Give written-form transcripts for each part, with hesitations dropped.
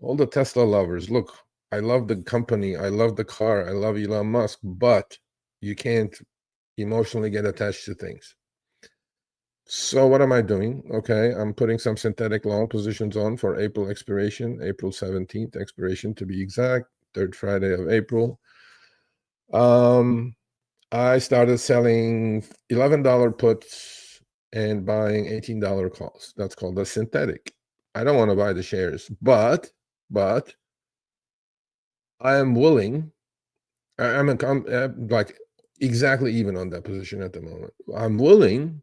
all the Tesla lovers, look, I love the company, I love the car, I love Elon Musk, but you can't emotionally get attached to things. So what am I doing? Okay, I'm putting some synthetic long positions on for April expiration, April 17th expiration to be exact, third Friday of April. I started selling $11 puts and buying $18 calls. That's called a synthetic. I don't want to buy the shares, but I am willing. I'm like exactly even on that position at the moment. I'm willing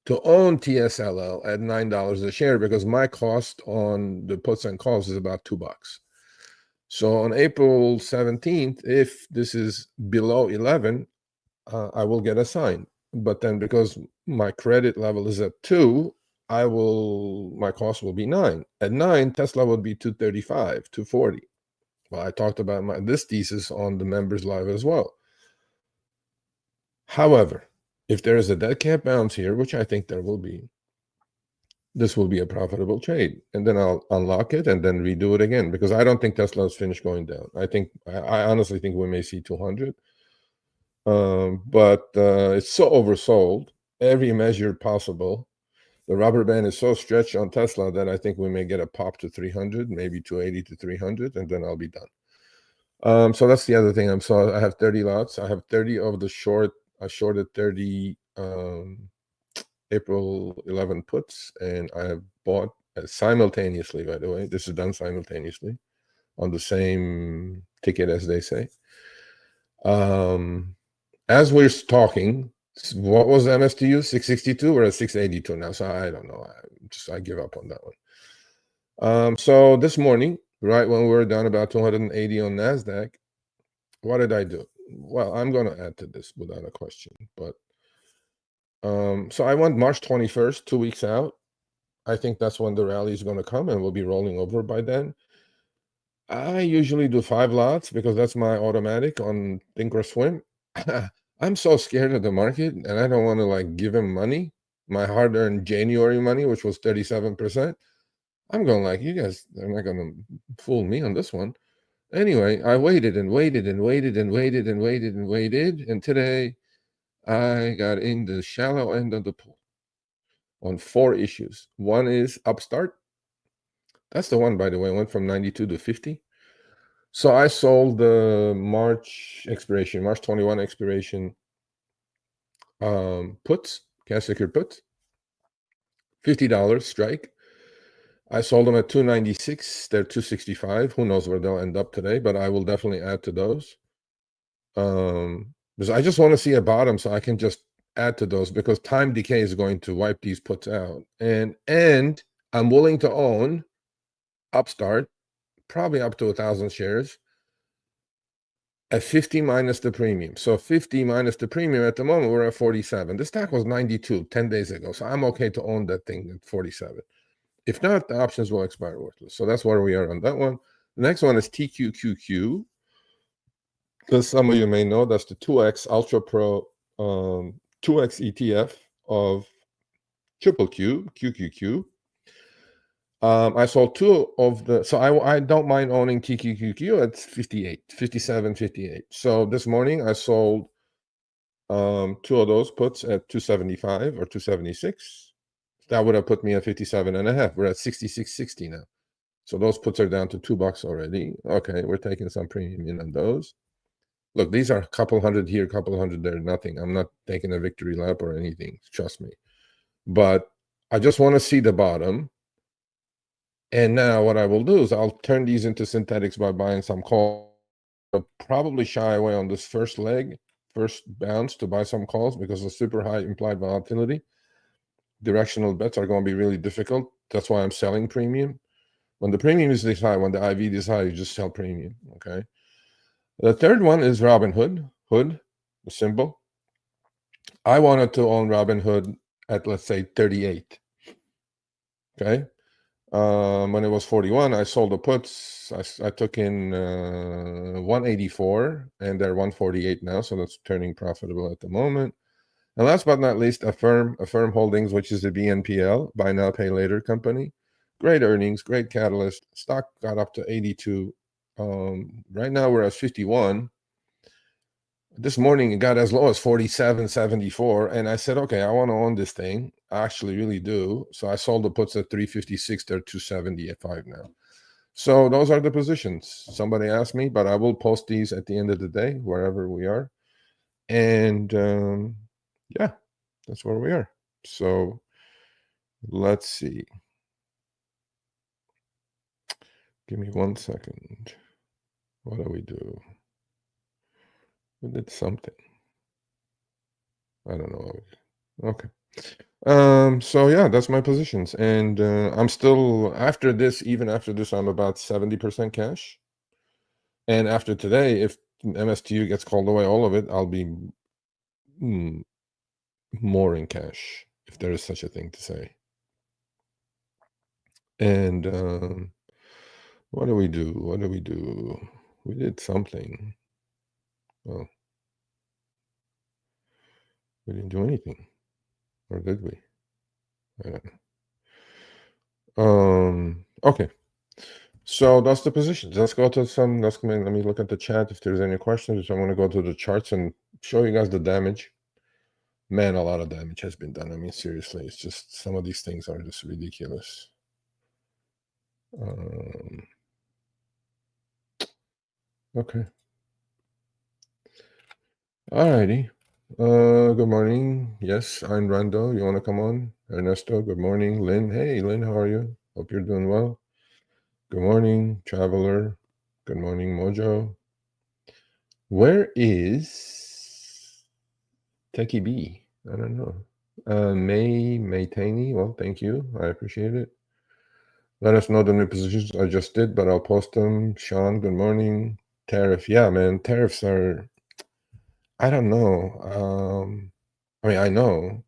to own TSLL at $9 a share because my cost on the puts and calls is about $2. So on April 17th, if this is below 11, I will get a sign. But then because my credit level is at 2, my cost will be 9. At 9, Tesla would be 235, 240. Well, I talked about this thesis on the members live as well. However, if there is a dead cat bounce here, which I think there will be, this will be a profitable trade. And then I'll unlock it and then redo it again because I don't think Tesla is finished going down. I honestly think we may see 200. But it's so oversold, every measure possible. The rubber band is so stretched on Tesla that I think we may get a pop to 300, maybe 280 to 300, and then I'll be done. So that's the other thing. I have 30 lots. I have 30 of the short. I shorted 30 April 11 puts, and I have bought simultaneously, by the way. This is done simultaneously on the same ticket, as they say. As we're talking, what was MSTU? 662? We're at 682 now, so I don't know. I give up on that one. So this morning, right when we were down about 280 on NASDAQ, what did I do? Well, I'm going to add to this without a question. But so I went March 21st, 2 weeks out. I think that's when the rally is going to come, and we'll be rolling over by then. I usually do 5 lots because that's my automatic on Thinkorswim. I'm so scared of the market, and I don't want to like give him money, my hard-earned January money, which was 37%. I'm going like, you guys are not going to fool me on this one. Anyway, I waited and waited and waited and waited and waited and waited, and today I got in the shallow end of the pool on 4 issues. One is Upstart. That's the one, by the way, went from 92 to 50. So I sold the March 21 expiration puts, cash secured puts, $50 strike. I sold them at 296. They're 265. Who knows where they'll end up today, but I will definitely add to those. Because I just want to see a bottom so I can just add to those because time decay is going to wipe these puts out. And I'm willing to own Upstart, probably up to 1,000 shares at 50 minus the premium. So 50 minus the premium at the moment, we're at 47. The stock was 92 10 days ago. So I'm okay to own that thing at 47. If not, the options will expire worthless. So that's where we are on that one. The next one is TQQQ. Because some of you may know, that's the 2X Ultra Pro 2X ETF of Triple Q, QQQ. I sold 2 of the, so I don't mind owning TQQQ at 58, 57, 58. So this morning I sold 2 of those puts at 275 or 276. That would have put me at 57.5. We're at 66.60 now. So those puts are down to $2 already. Okay, we're taking some premium in on those. Look, these are a couple hundred here, a couple hundred there, nothing. I'm not taking a victory lap or anything, trust me. But I just want to see the bottom. And now what I will do is I'll turn these into synthetics by buying some calls. I'll probably shy away on this first leg, first bounce to buy some calls because of super high implied volatility. Directional bets are going to be really difficult. That's why I'm selling premium. When the premium is this high, when the IV is high, you just sell premium, okay? The third one is Robinhood, the symbol. I wanted to own Robinhood at, let's say, 38, okay? When it was 41, I sold the puts. I took in 184, and they're 148 now, so that's turning profitable at the moment. And last but not least, Affirm Holdings, which is a BNPL, buy now, pay later company. Great earnings, great catalyst. Stock got up to 82. Right now we're at 51. This morning it got as low as 47.74, and I said, okay, I want to own this thing. I actually really do. So I sold the puts at 356. They're 275 now. So those are the positions. Somebody asked me, but I will post these at the end of the day, wherever we are. And yeah, that's where we are. So let's see. Give me 1 second. What do we do? We did something. I don't know. Okay. So yeah, that's my positions. And I'm still, after this, even after this, I'm about 70% cash. And after today, if MSTU gets called away, all of it, I'll be more in cash, if there is such a thing to say. And what do we do? What do we do? We did something. Oh, we didn't do anything, or did we? I don't know. Okay. So that's the positions. Let's go to some. Let me look at the chat if there's any questions. I want to go to the charts and show you guys the damage. Man, a lot of damage has been done. I mean, seriously, it's just some of these things are just ridiculous. Okay. Alrighty. Good morning. Yes, I'm Rando. You want to come on? Ernesto, good morning. Lynn, hey, Lynn, how are you? Hope you're doing well. Good morning, Traveler. Good morning, Mojo. Where is Techie B? I don't know. May Taney. Well, thank you. I appreciate it. Let us know the new positions. I just did, but I'll post them. Sean, good morning. Tariff. Yeah, man. Tariffs are, I don't know. I mean, I know.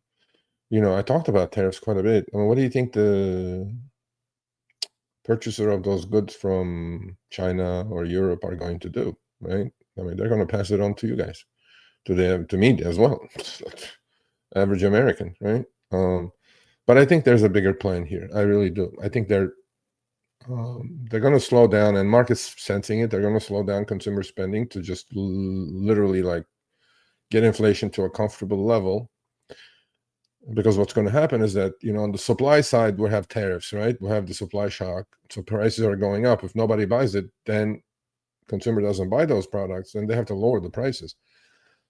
I talked about tariffs quite a bit. I mean, what do you think the purchaser of those goods from China or Europe are going to do, right? I mean, they're going to pass it on to you guys, to me as well. Average American, right? But I think there's a bigger plan here. I really do. I think they're going to slow down, and markets sensing it. They're going to slow down consumer spending to just literally like get inflation to a comfortable level. Because what's going to happen is that, on the supply side, we'll have tariffs, right? We'll have the supply shock. So prices are going up. If nobody buys it, then consumer doesn't buy those products, then they have to lower the prices.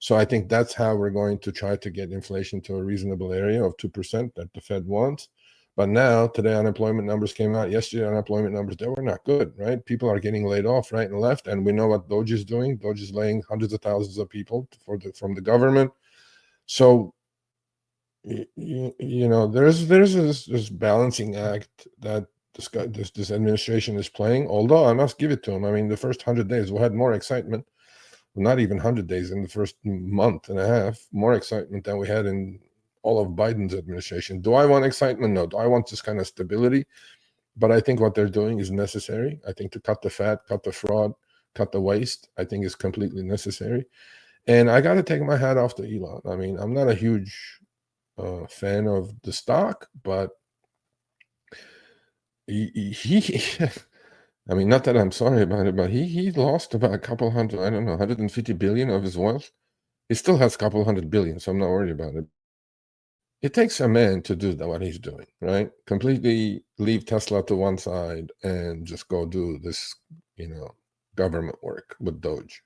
So I think that's how we're going to try to get inflation to a reasonable area of 2% that the Fed wants. But now, today, unemployment numbers came out. Yesterday, unemployment numbers, they were not good, right? People are getting laid off right and left. And we know what Doge is doing. Doge is laying hundreds of thousands of people from the government. So, there's this balancing act that this administration is playing. Although I must give it to them. I mean, the first 100 days we had more excitement. Not even 100 days, in the first month and a half, more excitement than we had in all of Biden's administration. Do I want excitement? No. Do I want this kind of stability? But I think what they're doing is necessary. I think to cut the fat, cut the fraud, cut the waste, I think is completely necessary. And I got to take my hat off to Elon. I mean, I'm not a huge fan of the stock, but he I mean, not that I'm sorry about it, but he lost about a couple hundred, I don't know, 150 billion of his wealth. He still has a couple hundred billion, so I'm not worried about it. It takes a man to do what he's doing, right? Completely leave Tesla to one side and just go do this, government work with Doge.